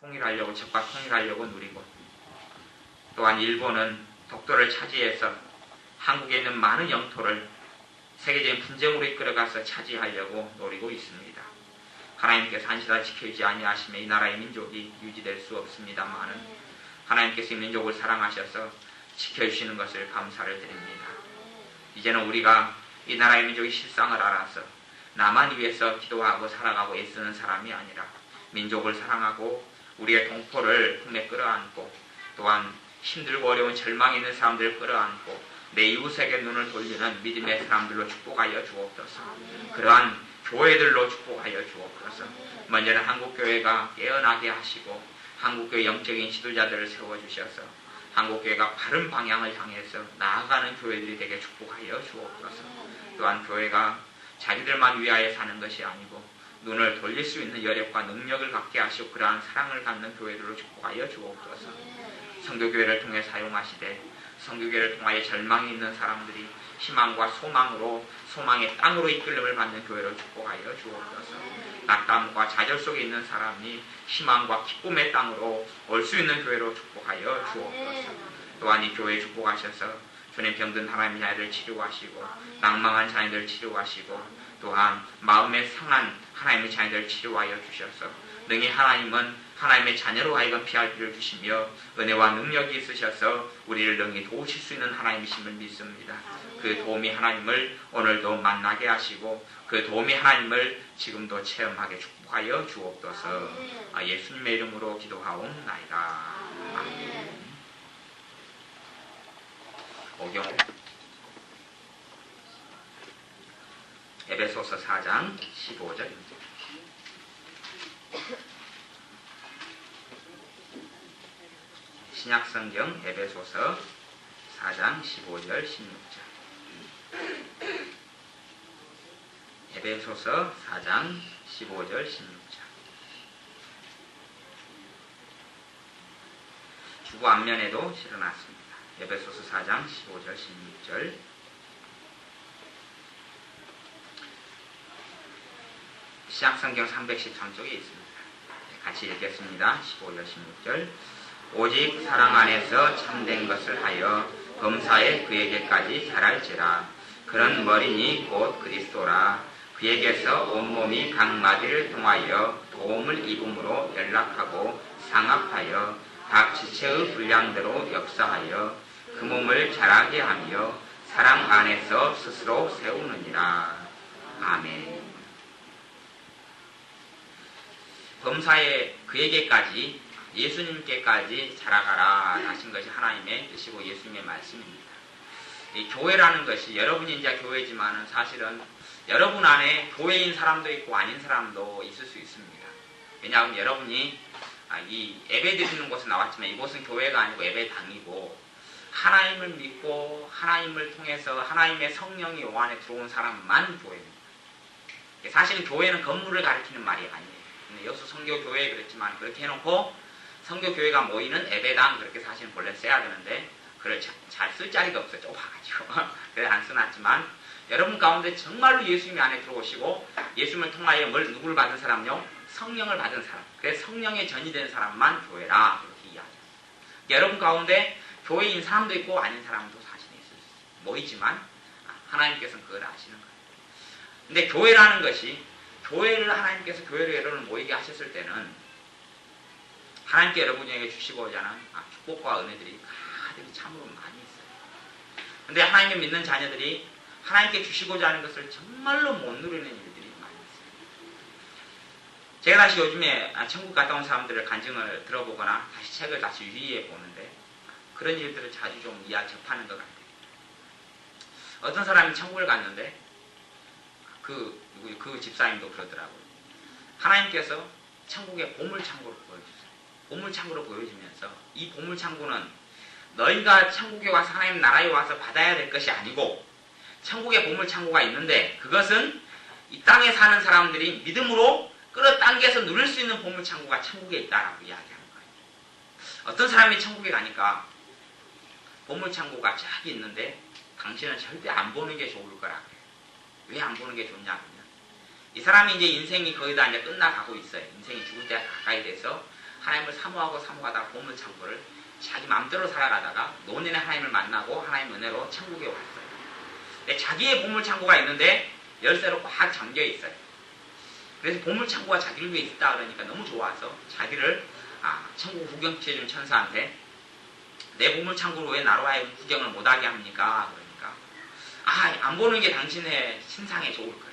통일하려고 적과 통일하려고 누리고, 또한 일본은 독도를 차지해서 한국에 있는 많은 영토를 세계적인 분쟁으로 이끌어가서 차지하려고 노리고 있습니다. 하나님께서 한시라 지켜주지 아니하시며 이 나라의 민족이 유지될 수 없습니다만은 하나님께서 이 민족을 사랑하셔서 지켜주시는 것을 감사를 드립니다. 이제는 우리가 이 나라의 민족의 실상을 알아서 나만 위해서 기도하고 살아가고 애쓰는 사람이 아니라 민족을 사랑하고 우리의 동포를 품에 끌어안고 또한 힘들고 어려운 절망이 있는 사람들을 끌어안고 내 이웃에게 눈을 돌리는 믿음의 사람들로 축복하여 주옵소서. 그러한 교회들로 축복하여 주옵소서. 먼저는 한국교회가 깨어나게 하시고 한국교회 영적인 지도자들을 세워주셔서 한국교회가 바른 방향을 향해서 나아가는 교회들이 되게 축복하여 주옵소서. 또한 교회가 자기들만 위하여 사는 것이 아니고 눈을 돌릴 수 있는 여력과 능력을 갖게 하시고 그러한 사랑을 갖는 교회들로 축복하여 주옵소서. 선교교회를 통해 사용하시되 선교교회를 통하여 절망이 있는 사람들이 희망과 소망으로 소망의 땅으로 이끌림을 받는 교회로 축복하여 주옵소서. 낙담과 좌절 속에 있는 사람이 희망과 기쁨의 땅으로 올 수 있는 교회로 축복하여 주옵소서. 또한 이 교회에 축복하셔서 주님 병든 하나님의 자녀들 치료하시고 낭망한 자녀들 치료하시고 또한 마음에 상한 하나님의 자녀들 치료하여 주셔서 능히 하나님은 하나님의 자녀로 하여금 피할 길을 주시며 은혜와 능력이 있으셔서 우리를 능히 도우실 수 있는 하나님이심을 믿습니다. 그 도움이 하나님을 오늘도 만나게 하시고 그 도움이 하나님을 지금도 체험하게 축복하여 주옵소서. 예수님의 이름으로 기도하옵나이다. 아멘. 오경 에베소서 4장 15절입니다. 신약성경 에베소서 4장 15절 16절. 에베소서 4장 15절 16절. 주보 앞면에도 실어놨습니다. 에베소서 4장 15절 16절. 신약성경 313쪽에 있습니다. 같이 읽겠습니다. 15절 16절. 오직 사랑 안에서 참된 것을 하여 범사에 그에게까지 자랄지라. 그런 머리니 곧 그리스도라. 그에게서 온몸이 각 마디를 통하여 도움을 입음으로 연락하고 상합하여 각 지체의 분량대로 역사하여 그 몸을 자라게 하며 사랑 안에서 스스로 세우느니라. 아멘. 범사에 그에게까지 예수님께까지 자라가라 하신 것이 하나님의 뜻이고 예수님의 말씀입니다. 이 교회라는 것이 여러분이 이제 교회지만은 사실은 여러분 안에 교회인 사람도 있고 아닌 사람도 있을 수 있습니다. 왜냐하면 여러분이 이 예배 드리는 곳에 나왔지만 이곳은 교회가 아니고 예배당이고 하나님을 믿고 하나님을 통해서 하나님의 성령이 요 안에 들어온 사람만 교회입니다. 사실은 교회는 건물을 가리키는 말이 아니에요. 근데 여기서 성교교회 그랬지만 그렇게 해놓고 성교교회가 모이는 예배당 그렇게 사실은 본래 써야 되는데 그걸 잘 쓸 자리가 없어요. 좁아가지고. 그래서 안 써놨지만 여러분 가운데 정말로 예수님이 안에 들어오시고 예수님을 통하여 누구를 받은 사람요? 성령을 받은 사람. 그래서 성령의 전이 된 사람만 교회라 그렇게 이야기합니다. 여러분 가운데 교회인 사람도 있고 아닌 사람도 사실은 있을 수 있어요. 모이지만 하나님께서는 그걸 아시는 거예요. 근데 교회라는 것이 교회를 하나님께서 교회로 여러분을 모이게 하셨을 때는 하나님께 여러분에게 주시고자 하는 축복과 은혜들이 가득히 참으로 많이 있어요. 근데 하나님을 믿는 자녀들이 하나님께 주시고자 하는 것을 정말로 못 누리는 일들이 많이 있어요. 제가 다시 요즘에 천국 갔다 온 사람들의 간증을 들어보거나 다시 책을 다시 유의해 보는데 그런 일들을 자주 좀 접하는 것 같아요. 어떤 사람이 천국을 갔는데 그 집사님도 그러더라고요. 하나님께서 천국의 보물창고를 보여주세요. 보물창고를 보여주면서 이 보물창고는 너희가 천국에 와서 하나님 나라에 와서 받아야 될 것이 아니고 천국의 보물창고가 있는데 그것은 이 땅에 사는 사람들이 믿음으로 끌어당겨서 누릴 수 있는 보물창고가 천국에 있다라고 이야기하는 거예요. 어떤 사람이 천국에 가니까 보물창고가 저기 있는데 당신은 절대 안 보는 게 좋을 거라고 해요. 왜 안 보는 게 좋냐 하면 이 사람이 이제 인생이 거의 다 이제 끝나가고 있어요. 인생이 죽을 때가 가까이 돼서 하나님을 사모하다가 보물창고를 자기 마음대로 살아가다가 노년에 하나님을 만나고 하나님 은혜로 천국에 왔어요. 근데 자기의 보물창고가 있는데 열쇠로 꽉 잠겨 있어요. 그래서 보물창고가 자기를 위해 있다 그러니까 너무 좋아서 자기를 천국 구경시켜준 천사한테 내 보물창고로 왜 나로 하여금 구경을 못하게 합니까? 그러니까 안 보는 게 당신의 신상에 좋을 거예요.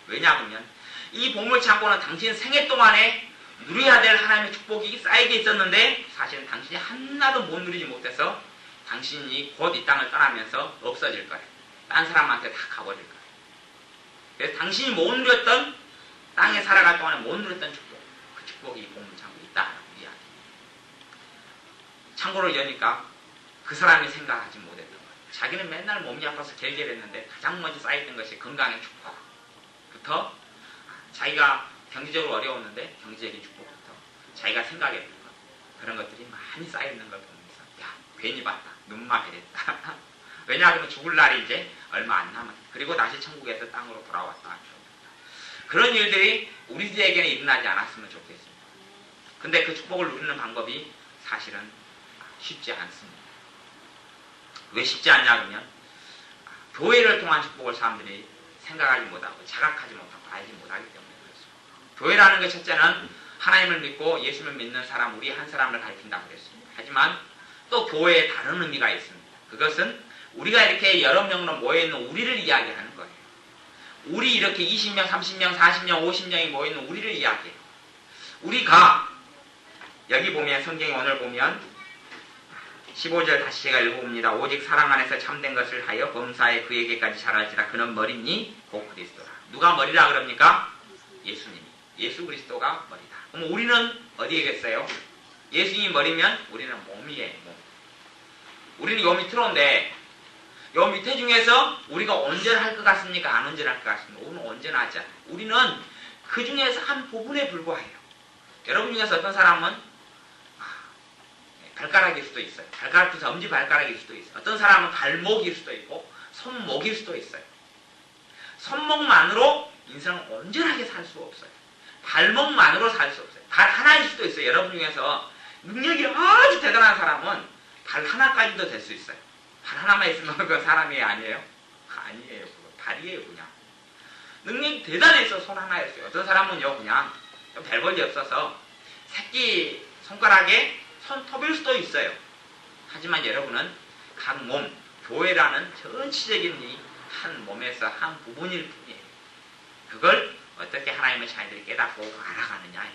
왜냐하면 이 보물창고는 당신 생애 동안에 누려야 될 하나님의 축복이 쌓이게 있었는데 사실은 당신이 하나도 못 누리지 못해서 당신이 곧 이 땅을 떠나면서 없어질 거예요. 딴 사람한테 다 가버릴 거예요. 그래서 당신이 못 누렸던 땅에 살아갈 동안에 못 누렸던 축복, 그 축복이 이 보물창고에 있다라고 이야기해요. 창고를 여니까 그 사람이 생각하지 못했던 거예요. 자기는 맨날 몸이 아파서 결결했는데 가장 먼저 쌓였던 것이 건강의 축복부터 자기가 경제적으로 어려웠는데 경제적인 축복부터 자기가 생각했던 것 그런 것들이 많이 쌓여있는 걸 보면서 괜히 봤다. 눈만 베렸다. 왜냐하면 죽을 날이 이제 얼마 안 남았다. 그리고 다시 천국에서 땅으로 돌아왔다. 그런 일들이 우리들에게는 일어나지 않았으면 좋겠습니다. 근데 그 축복을 누리는 방법이 사실은 쉽지 않습니다. 왜 쉽지 않냐 그러면 교회를 통한 축복을 사람들이 생각하지 못하고 자각하지 못하고 알지 못하기 때문에 그렇습니다. 교회라는 것 첫째는 하나님을 믿고 예수를 믿는 사람 우리 한 사람을 가리킨다고 그랬습니다. 하지만 또 교회에 다른 의미가 있습니다. 그것은 우리가 이렇게 여러 명으로 모여있는 우리를 이야기하는 거예요. 우리 이렇게 20명, 30명, 40명, 50명이 모여있는 우리를 이야기해요. 우리가 여기 보면 성경에 오늘 보면 15절 다시 제가 읽어봅니다. 오직 사랑 안에서 참된 것을 하여 범사에 그에게까지 자랄지라 그는 머리니 곧 그리스도라. 누가 머리라 그럽니까? 예수님이. 예수 그리스도가 머리다. 그럼 우리는 어디에겠어요? 예수님이 머리면 우리는 몸이에요. 몸. 우리는 요 밑으로인데 요 밑에 중에서 우리가 온전할 것 같습니까? 안 온전할 것 같습니까? 우리는 온전하지 않아요. 우리는 그 중에서 한 부분에 불과해요. 여러분 중에서 어떤 사람은 발가락일 수도 있어요. 발가락부터 엄지발가락일 수도 있어요. 어떤 사람은 발목일 수도 있고 손목일 수도 있어요. 손목만으로 인생을 온전하게 살 수가 없어요. 발목만으로 살 수 없어요. 발 하나일 수도 있어요. 여러분 중에서 능력이 아주 대단한 사람은 발 하나까지도 될 수 있어요. 발 하나만 있으면 그 사람이 아니에요? 아니에요. 그거 발이에요. 그냥. 능력이 대단해서 손 하나였어요. 어떤 사람은요 그냥 별볼이 없어서 새끼 손가락에 손톱일 수도 있어요. 하지만 여러분은 각 몸, 교회라는 전체적인 이 한 몸에서 한 부분일 뿐이에요. 그걸 어떻게 하나님의 자녀들이 깨닫고 알아가느냐예요.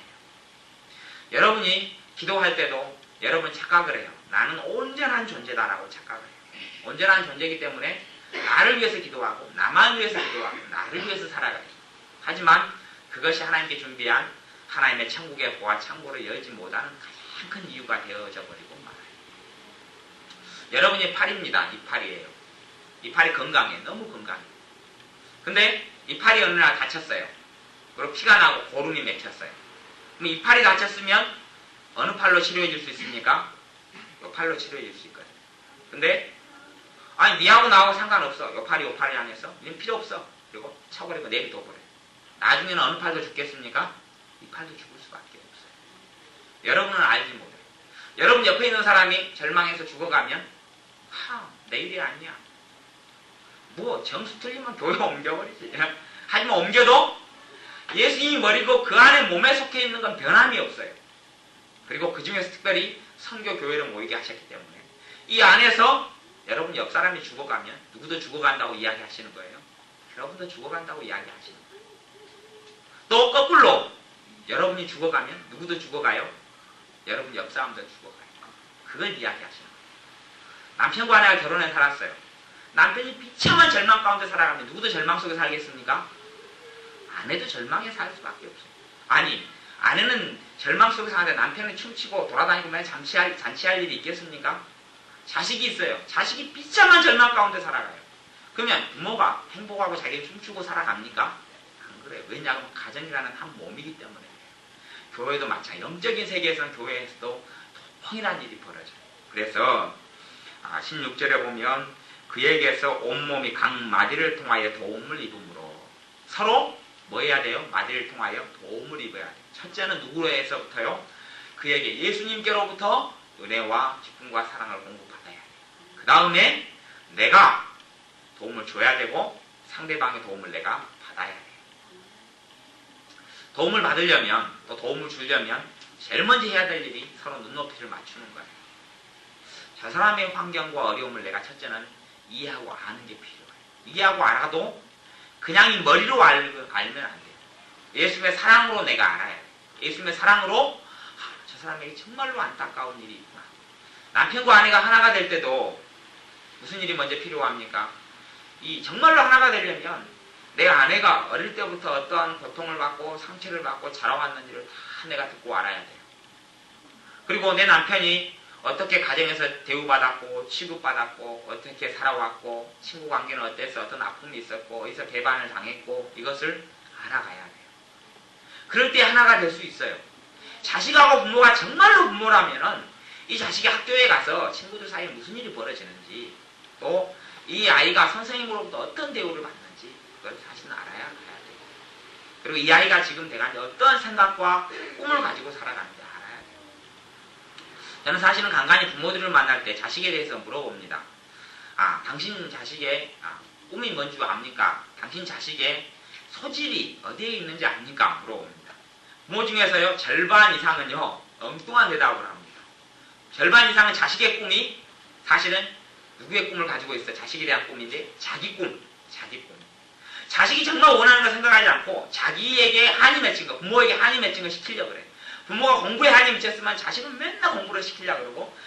여러분이 기도할 때도 여러분 착각을 해요. 나는 온전한 존재다라고 착각을 해요. 온전한 존재이기 때문에 나를 위해서 기도하고 나만 위해서 기도하고 나를 위해서 살아가요. 하지만 그것이 하나님께 준비한 하나님의 천국의 보화 창고를 열지 못하는 가장 큰 이유가 되어져 버리고 말아요. 여러분이 팔입니다. 이팔이에요. 이팔이 건강해. 너무 건강해. 근데 이팔이 어느 날 다쳤어요. 그리고 피가 나고 고름이 맺혔어요. 그럼 이팔이 다쳤으면 어느 팔로 치료해 줄 수 있습니까? 이 팔로 치료해 줄 수 있거든요. 근데 아니 니하고 나하고 상관없어. 이 팔이 아니었어. 니는 필요 없어. 그리고 쳐버리고 내비둬버려요. 나중에는 어느 팔도 죽겠습니까? 이 팔도 죽을 수밖에 없어요. 여러분은 알지 못해요. 여러분 옆에 있는 사람이 절망해서 죽어가면 내일이 아니야. 뭐 점수 틀리면 교회 옮겨버리지. 하지만 옮겨도 예수님이 머리고 그 안에 몸에 속해 있는 건 변함이 없어요. 그리고 그 중에서 특별히 선교 교회를 모이게 하셨기 때문에 이 안에서 여러분 옆 사람이 죽어가면 누구도 죽어간다고 이야기하시는 거예요. 여러분도 죽어간다고 이야기하시는 거예요. 또 거꾸로 여러분이 죽어가면 누구도 죽어가요. 여러분 옆 사람도 죽어가요. 그걸 이야기하시는 거예요. 남편과 아내가 결혼해 살았어요. 남편이 비참한 절망 가운데 살아가면 누구도 절망 속에 살겠습니까? 아내도 절망에 살 수밖에 없어요. 아니 아내는 절망 속에 사는데 남편은 춤추고 돌아다니고 맨날 잔치할 일이 있겠습니까? 자식이 있어요. 자식이 비참한 절망 가운데 살아가요. 그러면 부모가 행복하고 자기는 춤추고 살아갑니까? 안 그래요. 왜냐하면 가정이라는 한 몸이기 때문에. 교회도 마찬가지. 영적인 세계에서는 교회에서도 통일한 일이 벌어져요. 그래서 16절에 보면 그에게서 온몸이 각 마디를 통하여 도움을 입음으로 서로 뭐 해야 돼요? 마디를 통하여 도움을 입어야 돼요. 첫째는 누구로에서부터요? 그에게 예수님께로부터 은혜와 기쁨과 사랑을 공급받아야 돼. 그 다음에 내가 도움을 줘야 되고 상대방의 도움을 내가 받아야 돼. 도움을 받으려면 또 도움을 주려면 제일 먼저 해야 될 일이 서로 눈높이를 맞추는 거예요. 저 사람의 환경과 어려움을 내가 첫째는 이해하고 아는 게 필요해요. 이해하고 알아도 그냥 이 머리로 알면 안 돼요. 예수님의 사랑으로 내가 알아야 돼요. 예수님의 사랑으로 저 사람에게 정말로 안타까운 일이 있구나. 남편과 아내가 하나가 될 때도 무슨 일이 먼저 필요합니까? 이 정말로 하나가 되려면 내 아내가 어릴 때부터 어떠한 고통을 받고 상처를 받고 자라왔는지를 다 내가 듣고 알아야 돼요. 그리고 내 남편이 어떻게 가정에서 대우받았고 취급받았고 어떻게 살아왔고 친구 관계는 어땠어, 어떤 아픔이 있었고 어디서 배반을 당했고 이것을 알아가야 돼요. 그럴 때 하나가 될 수 있어요. 자식하고 부모가 정말로 부모라면은 이 자식이 학교에 가서 친구들 사이에 무슨 일이 벌어지는지 또 이 아이가 선생님으로부터 어떤 대우를 받는지 그걸 사실은 알아야 가야 돼요. 그리고 이 아이가 지금 내가 어떤 생각과 꿈을 가지고 살아가는지 알아야 돼요. 저는 사실은 간간히 부모들을 만날 때 자식에 대해서 물어봅니다. 당신 자식의 꿈이 뭔지 압니까? 당신 자식의 소질이 어디에 있는지 압니까? 물어봅니다. 부모 중에서요 절반 이상은요 엉뚱한 대답을 합니다. 절반 이상은 자식의 꿈이 사실은 누구의 꿈을 가지고 있어? 자식에 대한 꿈인데 자기 꿈. 자식이 정말 원하는 걸 생각하지 않고 자기에게 한이 맺힌 거, 부모에게 한이 맺힌 걸 시키려고 그래. 부모가 공부에 한이 맺혔으면 자식은 맨날 공부를 시키려고 그러고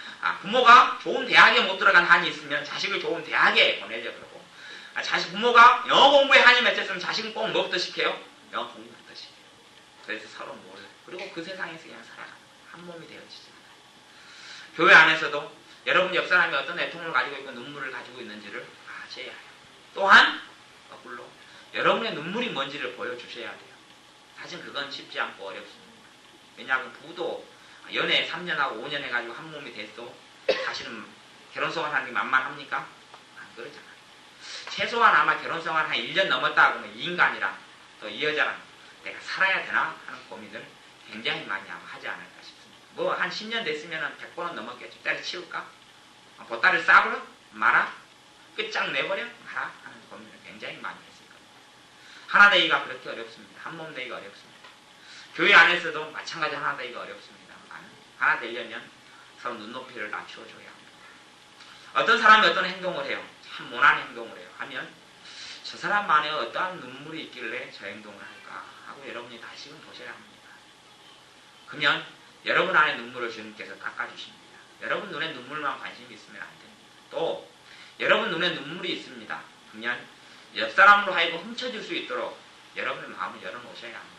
부모가 좋은 대학에 못 들어간 한이 있으면 자식을 좋은 대학에 보내려고 그러고 부모가 영어 공부에 한이 맺혔으면 자식은 꼭 뭐부터 시켜요? 영어 공부부터 시켜요. 그래서 서로 몰라요. 그리고 그 세상에서 그냥 살아가는 한 몸이 되어지지 않아요. 교회 안에서도 여러분 옆 사람이 어떤 애통을 가지고 있고 눈물을 가지고 있는지를 아셔야 해요. 또한 거꾸로 여러분의 눈물이 뭔지를 보여주셔야 돼요. 사실 그건 쉽지 않고 어렵습니다. 왜냐하면 부부도 연애 3년하고 5년 해가지고 한 몸이 됐어. 사실은 결혼생활 하는 게 만만합니까? 안 그러잖아요. 최소한 아마 결혼생활 한 1년 넘었다 그러면 이 인간이랑 또 이 여자랑 내가 살아야 되나 하는 고민을 굉장히 많이 하지 않을까 싶습니다. 뭐 한 10년 됐으면 100번은 넘었겠죠. 때려치울까? 보따리를 싸버려? 말아? 끝장내버려? 말아? 하는 고민을 굉장히 많이 했을 겁니다. 하나 되기가 그렇게 어렵습니다. 한 몸 되기가 어렵습니다. 교회 안에서도 마찬가지 하나 되기가 어렵습니다. 하나 되려면 서로 눈높이를 낮추어줘야 합니다. 어떤 사람이 어떤 행동을 해요. 참 모난 행동을 해요. 하면 저 사람 안에 어떠한 눈물이 있길래 저 행동을 할까 하고 여러분이 다시금 보셔야 합니다. 그러면 여러분 안에 눈물을 주님께서 닦아주십니다. 여러분 눈에 눈물만 관심이 있으면 안 됩니다. 또 여러분 눈에 눈물이 있습니다. 그러면 옆 사람으로 하여금 훔쳐줄 수 있도록 여러분의 마음을 열어놓으셔야 합니다.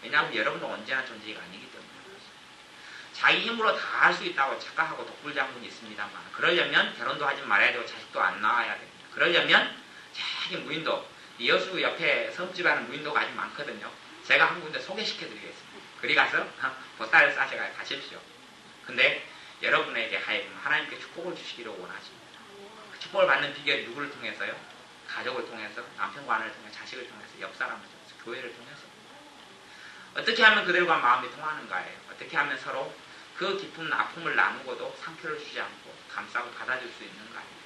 왜냐하면 여러분도 언제나 존재가 아니기 때문에 그렇습니다. 자기 힘으로 다 할 수 있다고 착각하고 독불장군이 있습니다만 그러려면 결혼도 하지 말아야 되고 자식도 안 낳아야 됩니다. 그러려면 자기 무인도 여수 옆에 섬집에 하는 무인도가 아주 많거든요. 제가 한 군데 소개시켜드리겠습니다. 그리 가서 보따리를 싸셔가 가십시오. 근데 여러분에게 하여금 하나님께 축복을 주시기를 원하십니다. 그 축복을 받는 비결이 누구를 통해서요? 가족을 통해서, 남편과 아내를 통해서, 자식을 통해서, 옆 사람을 통해서, 교회를 통해서. 어떻게 하면 그들과 마음이 통하는가예요. 어떻게 하면 서로 그 깊은 아픔을 나누고도 상처를 주지 않고 감싸고 받아줄 수 있는가예요.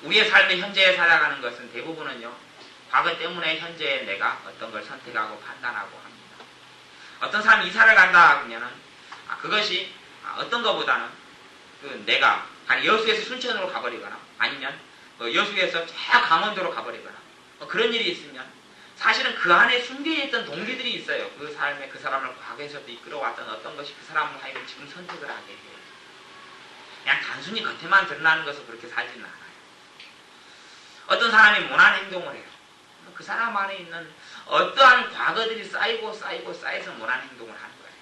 우리의 삶의 현재에 살아가는 것은 대부분은요. 과거 때문에 현재의 내가 어떤 걸 선택하고 판단하고 합니다. 어떤 사람이 이사를 간다 그러면은 그것이 어떤 것보다는 내가 여수에서 순천으로 가버리거나 아니면 여수에서 저 강원도로 가버리거나 그런 일이 있으면 사실은 그 안에 숨겨있던 동기들이 있어요. 그 삶에 그 사람을 과거에서도 이끌어왔던 어떤 것이 그 사람을 하여금 지금 선택을 하게 해요. 그냥 단순히 겉에만 드러나는 것을 그렇게 살지는 않아요. 어떤 사람이 모난 행동을 해요. 그 사람 안에 있는 어떠한 과거들이 쌓여서 모난 행동을 하는 거예요.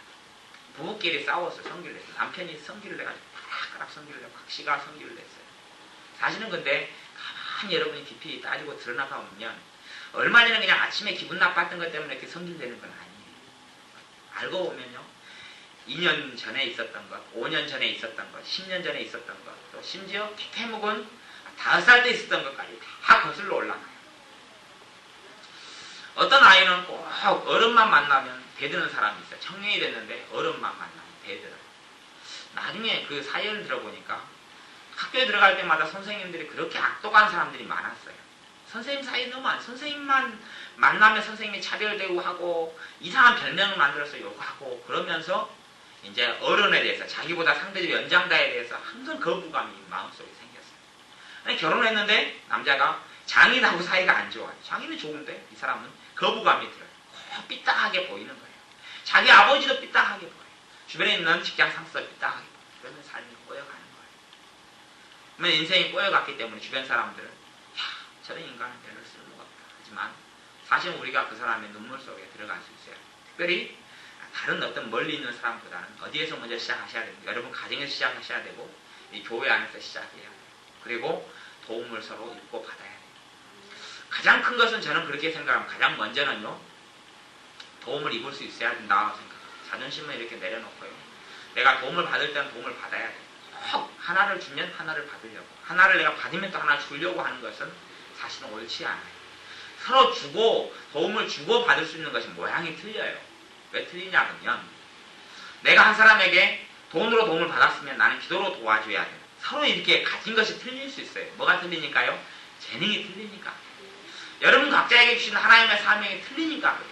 부부끼리 싸웠어요. 성기를 냈어요. 남편이 성기를 내가지고 파락파락 성기를 내고 각시가 성기를 냈어요. 사실은 근데 가만히 여러분이 깊이 따지고 드러나가 보면 얼마 전에 그냥 아침에 기분 나빴던 것 때문에 이렇게 성기를 내는 건 아니에요. 알고 보면요. 2년 전에 있었던 것, 5년 전에 있었던 것, 10년 전에 있었던 것, 또 심지어 태묵은 5살 때 있었던 것까지 다 거슬러 올라가요. 어떤 아이는 꼭 어른만 만나면 대드는 사람이 있어요. 청년이 됐는데 어른만 만나면 대들어요. 나중에 그 사연을 들어보니까 학교에 들어갈 때마다 선생님들이 그렇게 악독한 사람들이 많았어요. 선생님 사이에 너무 선생님만 만나면 선생님이 차별되고 하고 이상한 별명을 만들어서 욕하고 그러면서 이제 어른에 대해서 자기보다 상대적 연장자에 대해서 항상 거부감이 마음속에 생겼어요. 아니, 결혼했는데 남자가 장인하고 사이가 안 좋아요. 장인은 좋은데 이 사람은 거부감이 들어요. 삐딱하게 보이는 거예요. 자기 아버지도 삐딱하게 보여요. 주변에 있는 직장 상사도 삐딱하게 보여요. 그러면 삶이 꼬여가는 거예요. 그러면 인생이 꼬여갔기 때문에 주변 사람들은 야, 저런 인간은 별로 쓸모가 없다. 하지만 사실 우리가 그 사람의 눈물 속에 들어갈 수 있어요. 특별히 다른 어떤 멀리 있는 사람보다는 어디에서 먼저 시작하셔야 됩니다. 여러분 가정에서 시작하셔야 되고 이 교회 안에서 시작해야 돼요. 그리고 도움을 서로 입고 받아야 돼요. 가장 큰 것은 저는 그렇게 생각합니다. 가장 먼저는요. 도움을 입을 수 있어야 된다고 생각합니다. 자존심을 이렇게 내려놓고요. 내가 도움을 받을 때는 도움을 받아야 돼요. 꼭 하나를 주면 하나를 받으려고. 하나를 내가 받으면 또 하나 주려고 하는 것은 사실은 옳지 않아요. 서로 주고 도움을 주고 받을 수 있는 것이 모양이 틀려요. 왜 틀리냐 그러면 내가 한 사람에게 돈으로 도움을 받았으면 나는 기도로 도와줘야 돼요. 서로 이렇게 가진 것이 틀릴 수 있어요. 뭐가 틀리니까요? 재능이 틀리니까. 여러분 각자에게 주신 하나님의 사명이 틀리니까 그래요.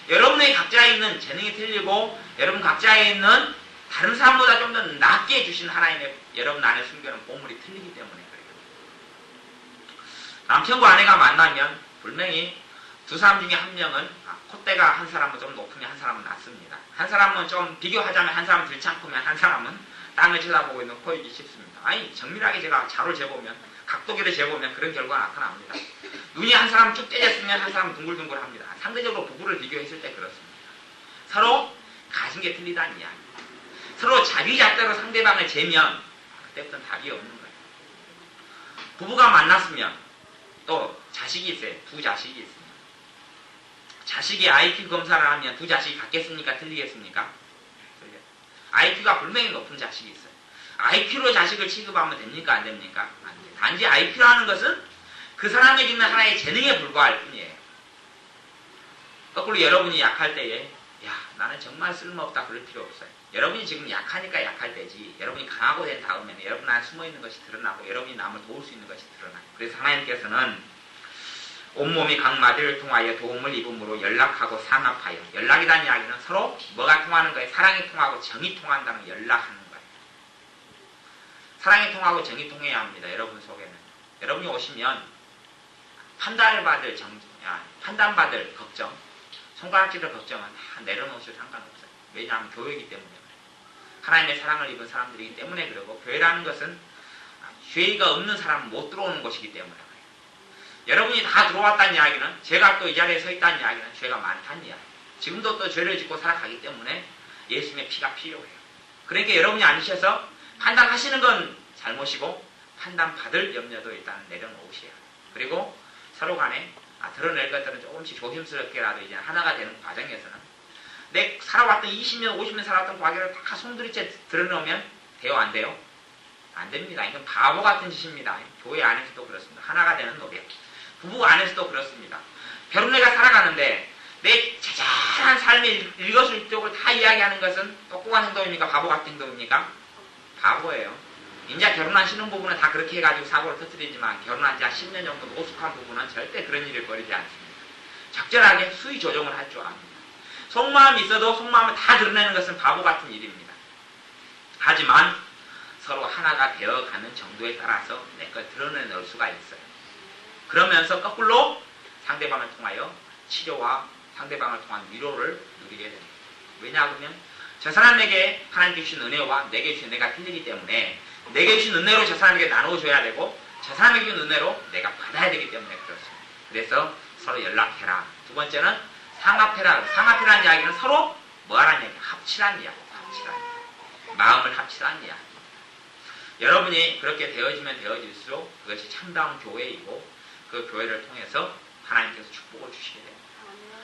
여러분의 각자에 있는 재능이 틀리고 여러분 각자에 있는 다른 사람보다 좀 더 낫게 주신 하나님의 여러분 안에 숨겨놓은 보물이 틀리기 때문에 그래요. 남편과 아내가 만나면 분명히 두 사람 중에 한 명은 콧대가 한 사람은 좀 높으면 한 사람은 낮습니다. 한 사람은 좀 비교하자면 한 사람은 들창크면 한 사람은 땅을 쳐다보고 있는 코이기 쉽습니다. 아니 정밀하게 제가 자로 재보면 각도기를 재보면 그런 결과가 나타납니다. 눈이 한 사람 쭉 떼졌으면 한 사람은 둥글둥글합니다. 상대적으로 부부를 비교했을 때 그렇습니다. 서로 가진 게 틀리다는 이야기입니다. 서로 자기 잣대로 상대방을 재면 그때부터는 답이 없는 거예요. 부부가 만났으면 또 자식이 있어요. 두 자식이 있습니다. 자식이 IQ 검사를 하면 두 자식이 같겠습니까? 틀리겠습니까? 틀려요. IQ가 분명히 높은 자식이 있어요. IQ로 자식을 취급하면 됩니까? 안 됩니까? 안 돼요. 단지 IQ라는 것은 그 사람에게 있는 하나의 재능에 불과할 뿐이에요. 거꾸로 여러분이 약할 때에 야 나는 정말 쓸모없다 그럴 필요 없어요. 여러분이 지금 약하니까 약할 때지 여러분이 강하고 된 다음에는 여러분 안에 숨어있는 것이 드러나고 여러분이 남을 도울 수 있는 것이 드러나요. 그래서 하나님께서는 온몸이 각마디를 통하여 도움을 입음으로 연락하고 상합하여 연락이라는 이야기는 서로 뭐가 통하는 거예요? 사랑이 통하고 정이 통한다는 연락하는 거예요. 사랑이 통하고 정이 통해야 합니다. 여러분 속에는. 여러분이 오시면 판단받을 걱정 손가락질을 걱정은 다 내려놓으셔도 상관없어요. 왜냐하면 교회이기 때문에 하나님의 사랑을 입은 사람들이기 때문에 그러고 교회라는 것은 죄가 없는 사람은 못 들어오는 곳이기 때문에 그래요. 여러분이 다 들어왔다는 이야기는 제가 또 이 자리에 서 있다는 이야기는 죄가 많다는 이야기예요. 지금도 또 죄를 짓고 살아가기 때문에 예수님의 피가 필요해요. 그러니까 여러분이 앉으셔서 판단하시는 건 잘못이고 판단받을 염려도 일단 내려놓으셔야 해요. 그리고 서로 간에 드러낼 것들은 조금씩 조심스럽게라도 이제 하나가 되는 과정에서는 내 살아왔던 20년, 50년 살아왔던 과거를 다 송두리째 드러내면 돼요? 안 돼요? 안 됩니다. 이건 바보 같은 짓입니다. 교회 안에서도 그렇습니다. 하나가 되는 노력. 부부 안에서도 그렇습니다. 결혼해가 살아가는데 내 자잘한 삶의 일거수일투족을 다 이야기하는 것은 똑똑한 행동입니까? 바보 같은 행동입니까? 바보예요. 이제 결혼한 신혼부부는 다 그렇게 해가지고 사고를 터뜨리지만 결혼한 지 한 10년 정도 노숙한 부부는 절대 그런 일을 벌이지 않습니다. 적절하게 수위 조정을 할 줄 압니다. 속마음이 있어도 속마음을 다 드러내는 것은 바보 같은 일입니다. 하지만 서로 하나가 되어가는 정도에 따라서 내 걸 드러내놓을 수가 있어요. 그러면서 거꾸로 상대방을 통하여 치료와 상대방을 통한 위로를 누리게 됩니다. 왜냐하면 저 사람에게 하나님께 주신 은혜와 내게 주신 은혜가 틀리기 때문에 내게 주신 은혜로 저 사람에게 나눠줘야 되고 저 사람에게 주신 은혜로 내가 받아야 되기 때문에 그렇습니다. 그래서 서로 연락해라. 두 번째는 상합해라. 상합해라는 이야기는 서로 뭐하라는 이야기? 합치라는 이야기. 합치라는 이야기. 마음을 합치라는 이야기. 여러분이 그렇게 되어지면 되어질수록 그것이 참다운 교회이고 그 교회를 통해서 하나님께서 축복을 주시게 됩니다.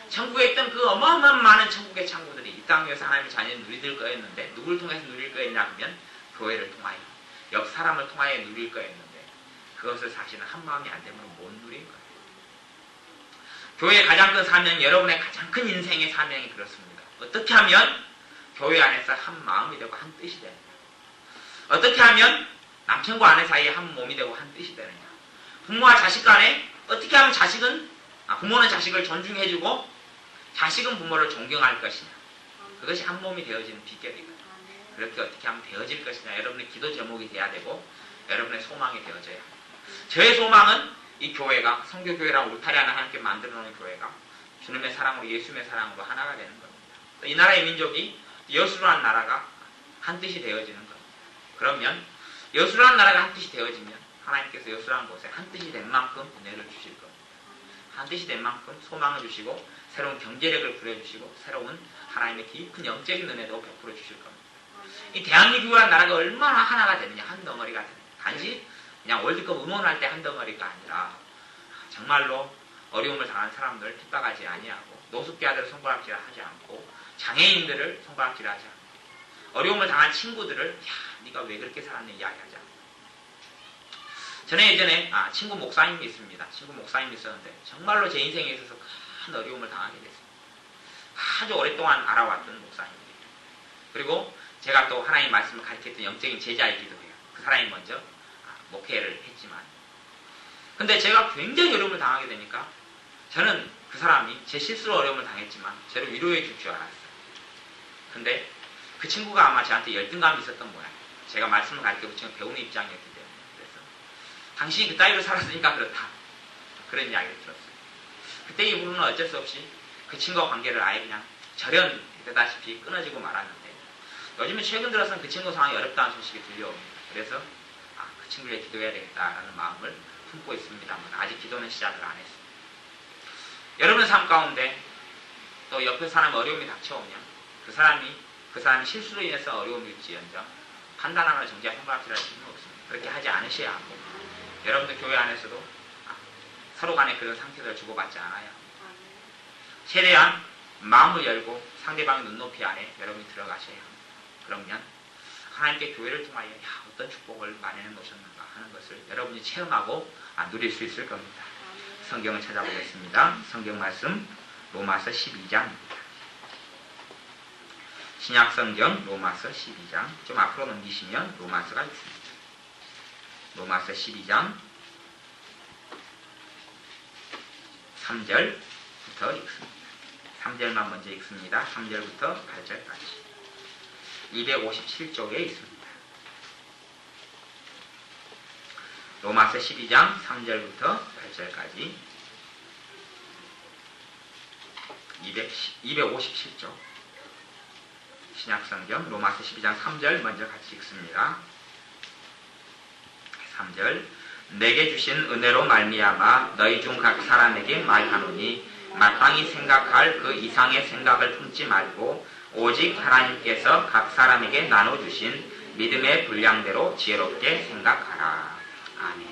천국에 있던 그 어마어마한 많은 천국의 창구들이 이 땅에서 하나님의 자녀를 누리들 거였는데 누구를 통해서 누릴 거였냐 하면 교회를 통하여 옆 사람을 통하여 누릴 거였는데 그것을 사실은 한 마음이 안 되면 못 누린 거예요. 교회의 가장 큰 사명이 여러분의 가장 큰 인생의 사명이 그렇습니다. 어떻게 하면 교회 안에서 한 마음이 되고 한 뜻이 되느냐. 어떻게 하면 남편과 아내 사이에 한 몸이 되고 한 뜻이 되느냐. 부모와 자식 간에 어떻게 하면 부모는 자식을 존중해주고 자식은 부모를 존경할 것이냐. 그것이 한 몸이 되어지는 비결이거든요. 그렇게 어떻게 하면 되어질 것이냐. 여러분의 기도 제목이 돼야 되고 여러분의 소망이 되어져야 합니다. 저의 소망은 이 교회가 성교교회랑 울타리 하나 함께 만들어 놓은 교회가 주님의 사랑으로 예수님의 사랑으로 하나가 되는 겁니다. 이 나라의 민족이 여수라는 나라가 한 뜻이 되어지는 겁니다. 그러면 여수라는 나라가 한 뜻이 되어지면 하나님께서 여수라는 곳에 한 뜻이 된 만큼 은혜를 주실 겁니다. 한 뜻이 된 만큼 소망을 주시고 새로운 경제력을 부려주시고 새로운 하나님의 깊은 영적인 은혜도 베풀어 주실 겁니다. 이 대한민국이라는 나라가 얼마나 하나가 되느냐. 한 덩어리가 되느냐. 단지 그냥 월드컵 응원할 때 한 덩어리가 아니라 정말로 어려움을 당한 사람들을 핍박하지 아니하고 노숙자들을 손가락질하지 않고 장애인들을 손가락질하지 않고 어려움을 당한 친구들을 야 네가 왜 그렇게 살았냐 이야기하지 않고. 저는 예전에 친구 목사님이 있습니다. 친구 목사님이 있었는데 정말로 제 인생에 있어서 큰 어려움을 당하게 됐습니다. 아주 오랫동안 알아왔던 목사님이에요. 그리고 제가 또 하나님 말씀을 가르쳤던 영적인 제자이기도 해요. 그 사람이 먼저 목회를 했지만 근데 제가 굉장히 어려움을 당하게 되니까 저는 그 사람이 제 실수로 어려움을 당했지만 저를 위로해 줄 줄 알았어요. 근데 그 친구가 아마 저한테 열등감이 있었던 모양이에요. 제가 말씀을 가르치고 지금 배우는 입장이었기 때문에. 그래서 당신이 그 따위로 살았으니까 그렇다. 그런 이야기를 들었어요. 그때 이후로는 어쩔 수 없이 그 친구와 관계를 아예 그냥 절연되다시피 끊어지고 말았는데 요즘에 최근 들어서는 그 친구 상황이 어렵다는 소식이 들려옵니다. 그래서 그 친구를 위해 기도해야 되겠다라는 마음을 품고 있습니다만 아직 기도는 시작을 안 했습니다. 여러분의 삶 가운데 또 옆에 사람 어려움이 닥쳐오면 그 사람이 실수로 인해서 어려움이 있지언정 판단하거나 정죄와 손가락질할 필요는 없습니다. 그렇게 하지 않으셔야 하고 여러분들 교회 안에서도 서로 간에 그런 상태를 주고받지 않아야 합니다. 최대한 마음을 열고 상대방의 눈높이 안에 여러분이 들어가셔야 합니다. 그러면 하나님께 교회를 통하여 어떤 축복을 마련해 놓으셨는가 하는 것을 여러분이 체험하고 누릴 수 있을 겁니다. 성경을 찾아보겠습니다. 성경 말씀 로마서 12장입니다. 신약성경 로마서 12장 좀 앞으로 넘기시면 로마서가 있습니다. 로마서 12장 3절부터 읽습니다. 3절만 먼저 읽습니다. 3절부터 8절까지 257쪽에 있습니다. 로마서 12장 3절부터 8절까지 257쪽 신약성경 로마서 12장 3절 먼저 같이 읽습니다. 3절 내게 주신 은혜로 말미암아 너희 중 각 사람에게 말하노니 마땅히 생각할 그 이상의 생각을 품지 말고 오직 하나님께서 각 사람에게 나눠주신 믿음의 분량대로 지혜롭게 생각하라. 아멘.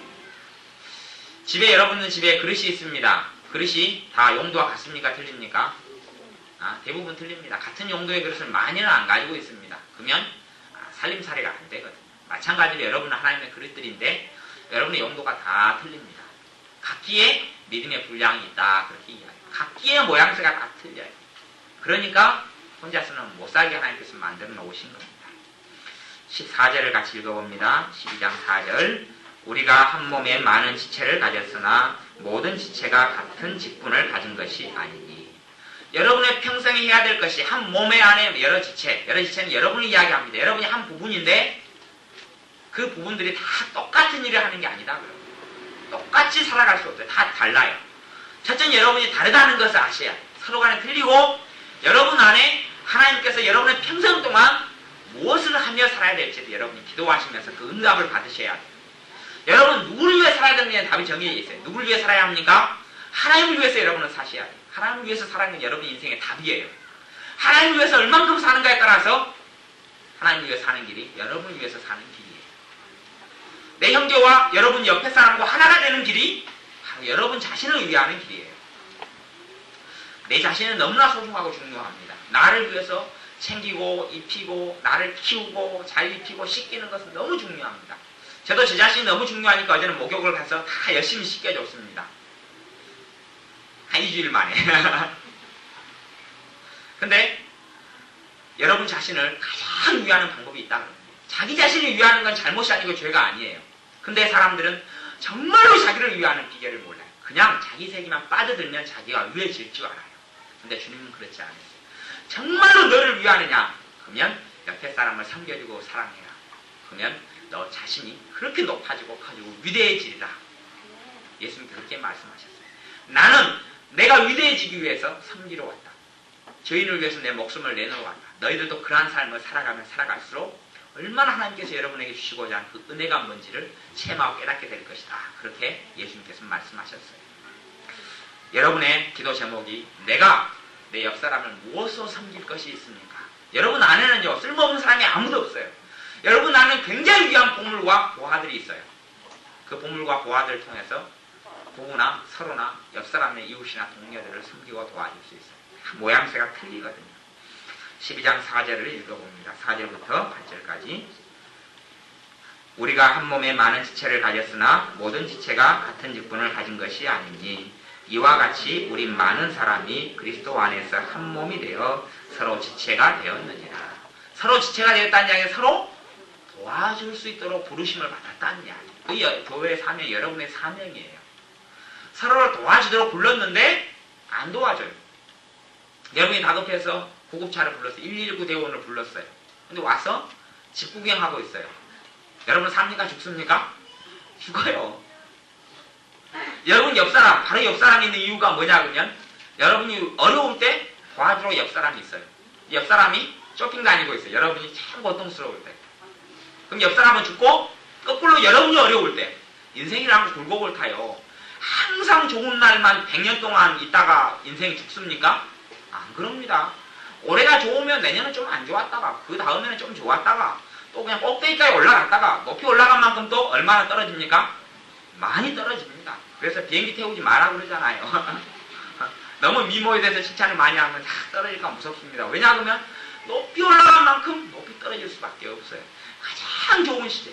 여러분은 집에 그릇이 있습니다. 그릇이 다 용도가 같습니까? 틀립니까? 대부분 틀립니다. 같은 용도의 그릇을 많이는 안 가지고 있습니다. 그러면 살림살이가 안 되거든요. 마찬가지로 여러분은 하나님의 그릇들인데 여러분의 용도가 다 틀립니다. 각기의 믿음의 분량이 있다. 그렇게 이야기해요. 각기의 모양새가 다 틀려요. 그러니까 혼자서는 못살게 하나님께서 만들어 놓으신 겁니다. 14절을 같이 읽어봅니다. 12장 4절 우리가 한 몸에 많은 지체를 가졌으나 모든 지체가 같은 직분을 가진 것이 아니니. 여러분의 평생에 해야 될 것이 한 몸에 안에 여러 지체는 여러분이 이야기합니다. 여러분이 한 부분인데 그 부분들이 다 똑같은 일을 하는 게 아니다. 똑같이 살아갈 수 없어요. 다 달라요. 첫째는 여러분이 다르다는 것을 아셔야 해요. 서로 간에 틀리고 여러분 안에 하나님께서 여러분의 평생 동안 무엇을 하며 살아야 될지도 여러분이 기도하시면서 그 응답을 받으셔야 돼요. 여러분 누구를 위해 살아야 되느냐는 답이 정해져 있어요. 누구를 위해 살아야 합니까? 하나님을 위해서 여러분은 사셔야 돼요. 하나님을 위해서 사는 건 여러분 인생의 답이에요. 하나님을 위해서 얼만큼 사는가에 따라서 하나님을 위해서 사는 길이 여러분을 위해서 사는 길이에요. 내 형제와 여러분 옆에 사람과 하나가 되는 길이 바로 여러분 자신을 위하는 길이에요. 내 자신은 너무나 소중하고 중요합니다. 나를 위해서 챙기고 입히고 나를 키우고 잘 입히고 씻기는 것은 너무 중요합니다. 저도 제 자신이 너무 중요하니까 어제는 목욕을 가서 다 열심히 씻겨줬습니다. 한 2주일 만에. 근데 여러분 자신을 가장 위하는 방법이 있다. 자기 자신을 위하는 건 잘못이 아니고 죄가 아니에요. 근데 사람들은 정말로 자기를 위하는 비결을 몰라요. 그냥 자기 세계만 빠져들면 자기가 위해질 줄 알아요. 근데 주님은 그렇지 않으세요. 정말로 너를 위하느냐? 그러면 옆에 사람을 섬겨주고 사랑해라. 그러면 너 자신이 그렇게 높아지고 커지고 위대해지리라. 예수님께서 그렇게 말씀하셨어요. 나는 내가 위대해지기 위해서 섬기러 왔다. 죄인을 위해서 내 목숨을 내놓으러 왔다. 너희들도 그러한 삶을 살아가면 살아갈수록 얼마나 하나님께서 여러분에게 주시고자 하는 그 은혜가 뭔지를 체험하고 깨닫게 될 것이다. 그렇게 예수님께서 말씀하셨어요. 여러분의 기도 제목이 내가 내 옆사람을 무엇으로 섬길 것이 있습니까? 여러분 안에는요 쓸모없는 사람이 아무도 없어요. 여러분 안에는 굉장히 귀한 보물과 보화들이 있어요. 그 보물과 보화들을 통해서 부부나 서로나 옆사람의 이웃이나 동료들을 섬기고 도와줄 수 있어요. 모양새가 틀리거든요. 12장 4절을 읽어봅니다. 4절부터 8절까지. 우리가 한 몸에 많은 지체를 가졌으나 모든 지체가 같은 직분을 가진 것이 아니니 이와 같이 우리 많은 사람이 그리스도 안에서 한 몸이 되어 서로 지체가 되었느니라. 서로 지체가 되었다는 이야기는 서로 도와줄 수 있도록 부르심을 받았다는 이야기. 그 교회의 사명이 여러분의 사명이에요. 서로를 도와주도록 불렀는데 안 도와줘요. 여러분이 다급해서 구급차를 불렀어요. 119 대원을 불렀어요. 근데 와서 집 구경하고 있어요. 여러분 삽니까? 죽습니까? 죽어요. 여러분 옆사람, 바로 옆사람이 있는 이유가 뭐냐 그러면 여러분이 어려울 때 도와주러 옆사람이 있어요. 옆사람이 쇼핑 다니고 있어요. 여러분이 참 고통스러울 때. 그럼 옆사람은 죽고 거꾸로 여러분이 어려울 때 인생이라는 굴곡을 타요. 항상 좋은 날만 100년 동안 있다가 인생이 죽습니까? 안 그럽니다. 올해가 좋으면 내년은 좀 안 좋았다가 그 다음에는 좀 좋았다가 또 그냥 꼭대기까지 올라갔다가 높이 올라간 만큼 또 얼마나 떨어집니까? 많이 떨어집니다. 그래서 비행기 태우지 마라 그러잖아요. 너무 미모에 대해서 칭찬을 많이 하면 다 떨어질까 무섭습니다. 왜냐하면 높이 올라간 만큼 높이 떨어질 수밖에 없어요. 가장 좋은 시대.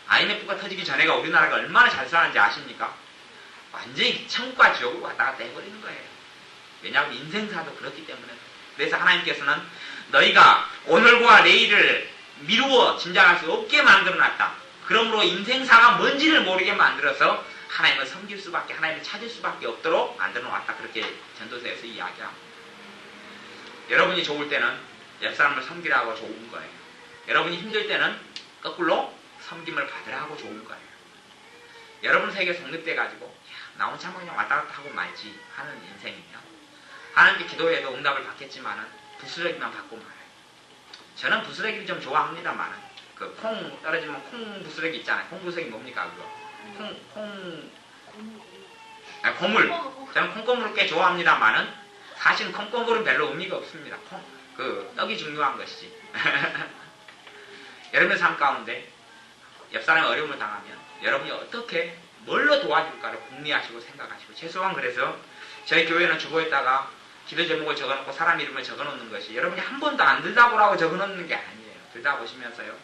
IMF가 터지기 전에가 우리나라가 얼마나 잘 살았는지 아십니까? 완전히 천국과 지옥을 왔다 갔다 해버리는 거예요. 왜냐하면 인생사도 그렇기 때문에. 그래서 하나님께서는 너희가 오늘과 내일을 미루어 짐작할 수 없게 만들어놨다. 그러므로 인생사가 뭔지를 모르게 만들어서 하나님을 섬길 수밖에, 하나님을 찾을 수밖에 없도록 만들어놨다. 그렇게 전도서에서 이야기합니다. 여러분이 좋을 때는 옆사람을 섬기라고 좋은 거예요. 여러분이 힘들 때는 거꾸로 섬김을 받으라고 좋은 거예요. 여러분 세계에 성립돼가지고 나 혼자 그냥 왔다 갔다 하고 말지 하는 인생이면 하나님께 기도해도 응답을 받겠지만은 부스러기만 받고 말아요. 저는 부스러기를 좀 좋아합니다만은 그 콩 떨어지면 콩 부스러기 있잖아요. 콩 부스러기 뭡니까 그거? 고물. 저는 콩고물을 꽤 좋아합니다만은 사실 콩고물은 별로 의미가 없습니다. 그 떡이 중요한 것이지. 여러분의 삶 가운데 옆 사람이 어려움을 당하면 여러분이 어떻게 뭘로 도와줄까를 궁리하시고 생각하시고 최소한 그래서 저희 교회는 주보에다가 기도 제목을 적어놓고 사람 이름을 적어놓는 것이 여러분이 한 번도 안 들다 보라고 적어놓는 게 아니에요. 들다 보시면서요.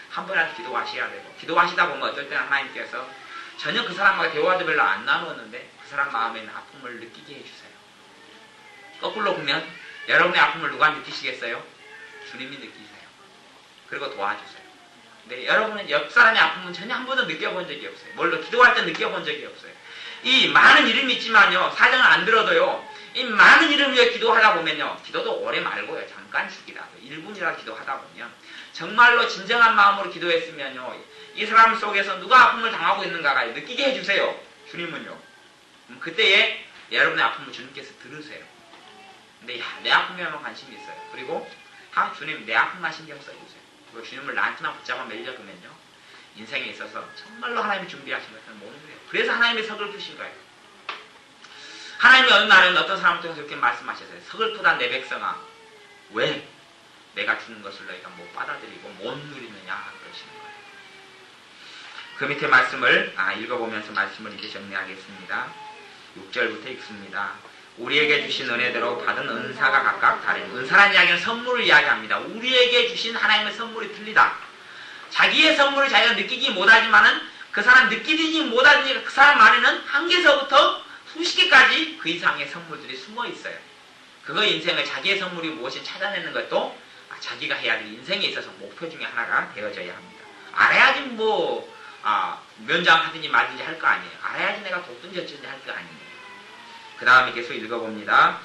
한 번이라도 기도하셔야 되고 기도하시다 보면 어떨 때는 하나님께서 전혀 그 사람과 대화도 별로 안 나누었는데 그 사람 마음에 있는 아픔을 느끼게 해주세요. 거꾸로 보면 여러분의 아픔을 누가 느끼시겠어요? 주님이 느끼세요. 그리고 도와주세요. 근데 여러분은 옆 사람의 아픔은 전혀 한 번도 느껴본 적이 없어요. 물론 기도할 때 느껴본 적이 없어요. 이 많은 이름이 있지만요. 사정을 안 들어도요. 이 많은 이름 위에 기도하다 보면요. 기도도 오래 말고요. 잠깐씩이라도 1분이라도 기도하다 보면 정말로 진정한 마음으로 기도했으면요. 이 사람 속에서 누가 아픔을 당하고 있는가가 느끼게 해주세요. 주님은요. 그때에 여러분의 아픔을 주님께서 들으세요. 근데 내 아픔에만 관심이 있어요. 그리고 주님 내 아픔만 신경 써주세요. 그리고 주님을 나한테만 붙잡아 매려 그러면요. 인생에 있어서 정말로 하나님이 준비하신 것은 모르는 거예요. 그래서 하나님이 서글프신 거예요. 하나님이 어느 날은 어떤 사람을 통해서 이렇게 말씀하셨어요. 서글프다 내 백성아 왜 내가 주는 것을 너희가 못 받아들이고 못 누리느냐 그러시는 거예요. 그 밑에 말씀을 읽어보면서 말씀을 이제 정리하겠습니다. 6절부터 읽습니다. 우리에게 주신 은혜대로 받은 은사가 각각 다르니 은사라는 이야기는 선물을 이야기합니다. 우리에게 주신 하나님의 선물이 틀리다. 자기의 선물을 자기가 느끼지 못하지만은 그 사람 느끼지 못하니까 그 사람 안에는 한계서부터 수십 개까지 그 이상의 선물들이 숨어 있어요. 그거 인생을 자기의 선물이 무엇인지 찾아내는 것도 자기가 해야 될 인생에 있어서 목표 중에 하나가 되어져야 합니다. 알아야지 면장 하든지 말든지 할 거 아니에요. 알아야지 내가 돕든지 어쩐지 할 거 아니에요. 그 다음에 계속 읽어봅니다.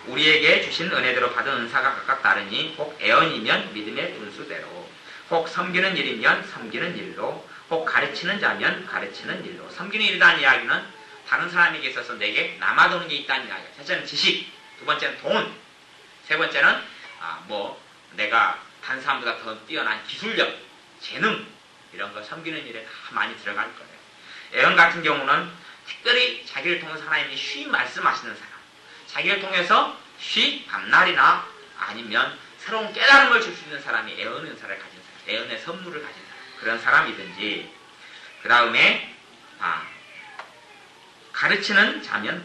우리에게 주신 은혜대로 받은 은사가 각각 다르니 혹 애언이면 믿음의 은수대로, 혹 섬기는 일이면 섬기는 일로, 혹 가르치는 자면 가르치는 일로. 섬기는 일이라는 이야기는 다른 사람에게 있어서 내게 남아도는 게 있다는 이야기예요. 첫째는 지식, 두 번째는 돈, 세 번째는 내가 다른 사람보다 더 뛰어난 기술력, 재능, 이런 거 섬기는 일에 다 많이 들어갈 거예요. 애언 같은 경우는 특별히 자기를 통해서 하나님이 쉬 말씀하시는 사람, 자기를 통해서 쉬 밤날이나 아니면 새로운 깨달음을 줄 수 있는 사람이 애언 은사를 가진 사람, 애언의 선물을 가진 사람, 그런 사람이든지, 그 다음에 가르치는 자면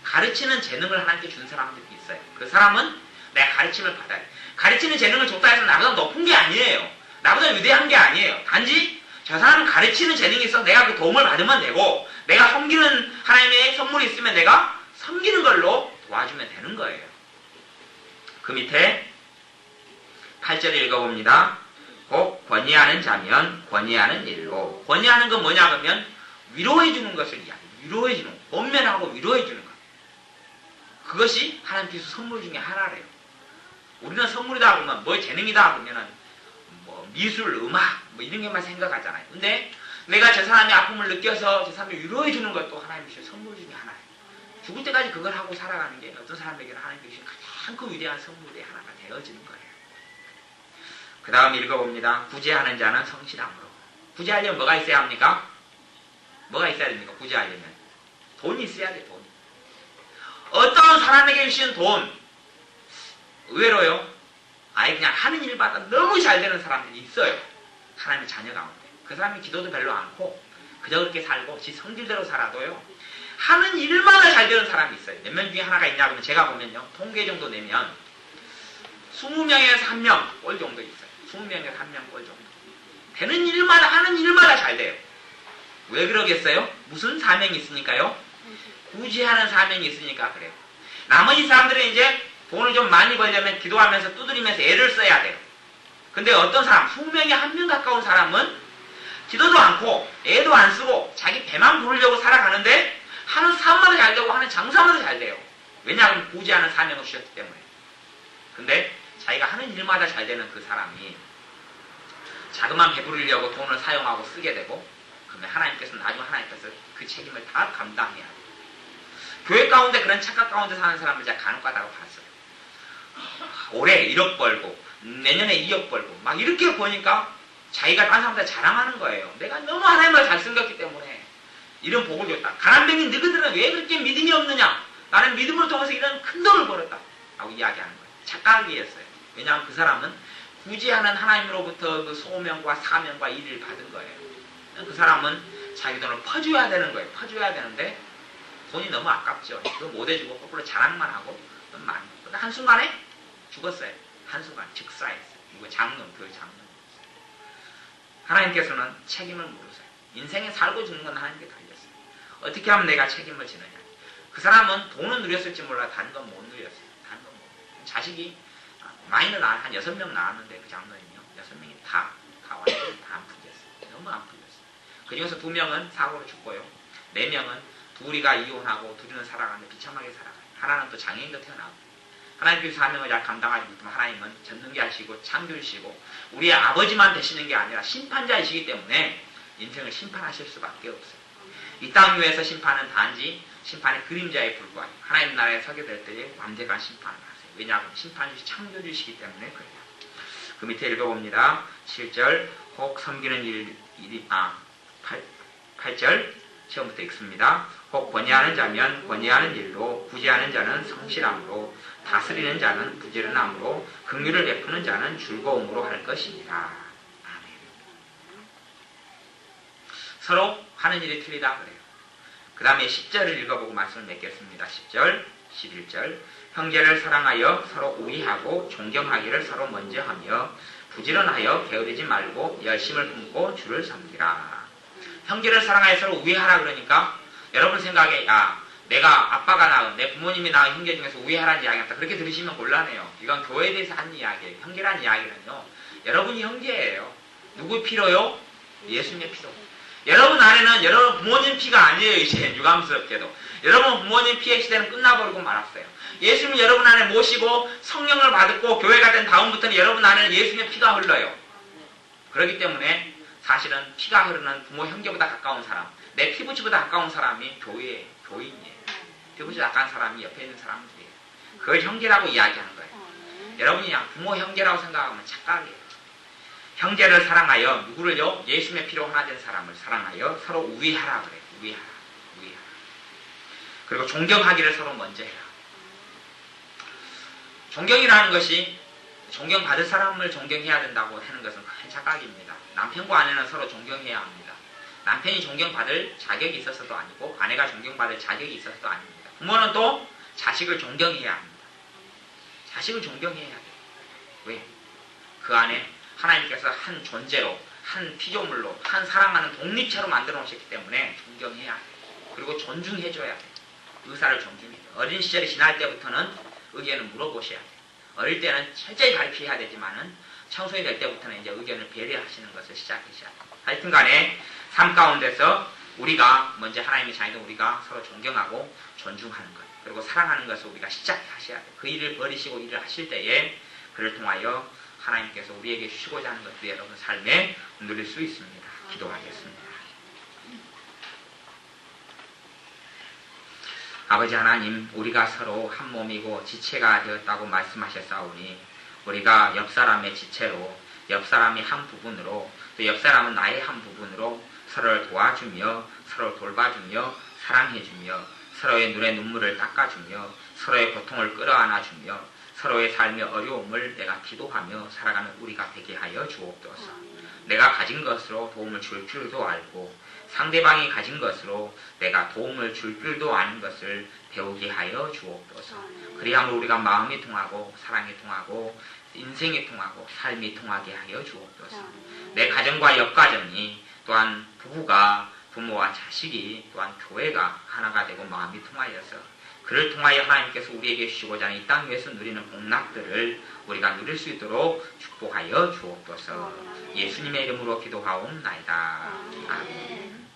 가르치는 재능을 하나님께 준 사람들이 있어요. 그 사람은 내가 가르침을 받아야 돼. 가르치는 재능을 줬다 해서 나보다 높은 게 아니에요. 나보다 위대한 게 아니에요. 단지 저 사람은 가르치는 재능이 있어 내가 그 도움을 받으면 되고, 내가 섬기는 하나님의 선물이 있으면 내가 섬기는 걸로 도와주면 되는 거예요. 그 밑에 8절 읽어봅니다. 혹 권위하는 자면 권위하는 일로. 권위하는 건 뭐냐 그러면 위로해주는 것을 이야기해요. 위로해주는 것, 권면하고 위로해주는 것. 그것이 하나님께서 선물 중에 하나래요. 우리는 선물이다 그러면 뭐 재능이다 그러면은 미술, 음악 이런 게만 생각하잖아요. 근데 내가 저 사람의 아픔을 느껴서 저 사람을 위로해주는 것도 하나님이 주신 선물 중에 하나예요. 죽을 때까지 그걸 하고 살아가는 게 어떤 사람에게는 하나님이 주신 가장 큰 위대한 선물의 하나가 되어지는 거예요. 그 다음 읽어봅니다. 구제하는 자는 성실함으로. 구제하려면 뭐가 있어야 합니까? 뭐가 있어야 됩니까? 구제하려면 돈이 있어야 돼. 돈. 어떤 사람에게 주신 돈, 의외로요, 그냥 하는 일마다 너무 잘 되는 사람들이 있어요. 하나님의 자녀 가운데. 그 사람이 기도도 별로 않고 그저 그렇게 살고 지 성질대로 살아도요, 하는 일마다 잘 되는 사람이 있어요. 몇 명 중에 하나가 있냐 그러면 제가 보면요, 통계 정도 내면 20명에서 1명 꼴 정도 있어요. 20명에서 1명 꼴 정도. 되는 일마다, 하는 일마다 잘 돼요. 왜 그러겠어요? 무슨 사명이 있으니까요? 구제하는 사명이 있으니까 그래요. 나머지 사람들은 이제 돈을 좀 많이 벌려면 기도하면서 두드리면서 애를 써야 돼요. 근데 어떤 사람, 20명에 1명 가까운 사람은 기도도 않고 애도 안 쓰고 자기 배만 부르려고 살아가는데 하는 삶마다 잘 되고 하는 장사마다 잘 돼요. 왜냐하면 구제하는 사명을 주셨기 때문에. 근데 자기가 하는 일마다 잘 되는 그 사람이 자그만 배부르려고 돈을 사용하고 쓰게 되고, 그러면 하나님께서 나중에 하나님께서 그 책임을 다 감당해야 돼요. 교회 가운데 그런 착각 가운데 사는 사람을 제가 간혹가다가 봤어요. 올해 1억 벌고 내년에 2억 벌고 막 이렇게 보니까 자기가 딴 사람한테 자랑하는 거예요. 내가 너무 하나님을 잘 섬겼기 때문에 이런 복을 줬다. 가난뱅이 너희들은 왜 그렇게 믿음이 없느냐? 나는 믿음을 통해서 이런 큰 돈을 벌었다 라고 이야기하는 거예요. 착각이었어요. 왜냐하면 그 사람은 구제하는 하나님으로부터 그 소명과 사명과 일을 받은 거예요. 그 사람은 자기 돈을 퍼줘야 되는 거예요. 퍼줘야 되는데 돈이 너무 아깝죠. 그거 못 해주고 거꾸로 자랑만 하고 많이. 근데 한순간에 죽었어요. 한순간 즉사했어요. 이거 장론, 그 장론. 하나님께서는 책임을 물으세요. 인생에 살고 죽는 건 하나님께 달렸어요. 어떻게 하면 내가 책임을 지느냐. 그 사람은 돈은 누렸을지 몰라 다른 건 못 누렸어요. 다른 건 못 누렸어요. 자식이 많이는 한 6명 낳았는데 그 장로님이요. 6명이 다 완전히 다 안 풀렸어요. 너무 안 풀렸어요. 그 중에서 2명은 사고로 죽고요. 4명은 둘이가 이혼하고 둘이는 살아가는데 비참하게 살아가요. 하나는 또 장애인도 태어나고. 하나님께서 사명을 잘 감당하지 못하면 하나님은 전능자이시고 창조주시고 우리의 아버지만 되시는 게 아니라 심판자이시기 때문에 인생을 심판하실 수밖에 없어요. 이 땅 위에서 심판은 단지 심판의 그림자에 불과해요. 하나님 나라에 서게 될 때에 완벽한 심판을 하세요. 왜냐하면 심판주시 창조주시기 때문에 그래요. 그 밑에 읽어봅니다. 7절 혹 섬기는 8절 처음부터 읽습니다. 혹 권위하는 자면 권위하는 일로, 구제하는 자는 성실함으로, 다스리는 자는 부지런함으로, 긍휼을 베푸는 자는 즐거움으로 할 것입니다. 아멘. 서로 하는 일이 틀리다 그래요. 그 다음에 10절을 읽어보고 말씀을 맺겠습니다. 10절, 11절 형제를 사랑하여 서로 우애하고 존경하기를 서로 먼저 하며 부지런하여 게으르지 말고 열심을 품고 주를 섬기라. 형제를 사랑하여 서로 우애하라 그러니까 여러분 생각에 내가 아빠가 낳은 내 부모님이 낳은 형제 중에서 우애하라는 이야기한다. 그렇게 들으시면 곤란해요. 이건 교회에 대해서 하는 이야기예요. 형제라는 이야기는요. 여러분이 형제예요. 누구 피로요? 예수님의 피로. 여러분 안에는 여러분 부모님 피가 아니에요. 이제 유감스럽게도. 여러분 부모님 피의 시대는 끝나버리고 말았어요. 예수님을 여러분 안에 모시고 성령을 받고 교회가 된 다음부터는 여러분 안에는 예수님의 피가 흘러요. 그렇기 때문에 사실은 피가 흐르는 부모 형제보다 가까운 사람, 내 피부치보다 가까운 사람이 교회예요. 교인이에요. 피부치보다 가까운 사람이 옆에 있는 사람들이에요. 그걸 형제라고 이야기하는 거예요. 여러분이 그냥 부모 형제라고 생각하면 착각이에요. 형제를 사랑하여 누구를요? 예수님의 피로 하나 된 사람을 사랑하여 서로 우애하라 그래요. 우애하라. 그리고 존경하기를 서로 먼저 해라. 존경이라는 것이 존경받을 사람을 존경해야 된다고 하는 것은 큰 착각입니다. 남편과 아내는 서로 존경해야 합니다. 남편이 존경받을 자격이 있어서도 아니고 아내가 존경받을 자격이 있어서도 아닙니다. 부모는 또 자식을 존경해야 합니다. 자식을 존경해야 돼요. 왜? 그 안에 하나님께서 한 존재로, 한 피조물로, 한 사랑하는 독립체로 만들어 놓으셨기 때문에 존경해야 돼요. 그리고 존중해줘야 돼요. 의사를 존중해야 돼요. 어린 시절이 지날 때부터는 의견을 물어보셔야 돼요. 어릴 때는 철저히 가르쳐야 되지만은 청소년이 될 때부터는 이제 의견을 배려하시는 것을 시작하셔야 돼요. 하여튼 간에 삶 가운데서 우리가 먼저 하나님의 자녀도 우리가 서로 존경하고 존중하는 것, 그리고 사랑하는 것을 우리가 시작하셔야 돼요. 그 일을 버리시고 일을 하실 때에 그를 통하여 하나님께서 우리에게 주시고자 하는 것들이 여러분 삶에 누릴 수 있습니다. 기도하겠습니다. 아버지 하나님, 우리가 서로 한 몸이고 지체가 되었다고 말씀하셨사오니 우리가 옆사람의 지체로, 옆사람이 한 부분으로, 또 옆사람은 나의 한 부분으로 서로를 도와주며 서로를 돌봐주며 사랑해주며 서로의 눈에 눈물을 닦아주며 서로의 고통을 끌어안아주며 서로의 삶의 어려움을 내가 기도하며 살아가는 우리가 되게 하여 주옵소서. 내가 가진 것으로 도움을 줄 줄도 알고 상대방이 가진 것으로 내가 도움을 줄 줄도 아는 것을 배우게 하여 주옵소서. 그리하면 우리가 마음이 통하고 사랑이 통하고 인생이 통하고 삶이 통하게 하여 주옵소서. 내 가정과 옆가정이 또한 부부가 부모와 자식이 또한 교회가 하나가 되고 마음이 통하여서 그를 통하여 하나님께서 우리에게 주시고자 하는 이 땅 위에서 누리는 복락들을 우리가 누릴 수 있도록 축복하여 주옵소서. 예수님의 이름으로 기도하옵나이다. 아멘.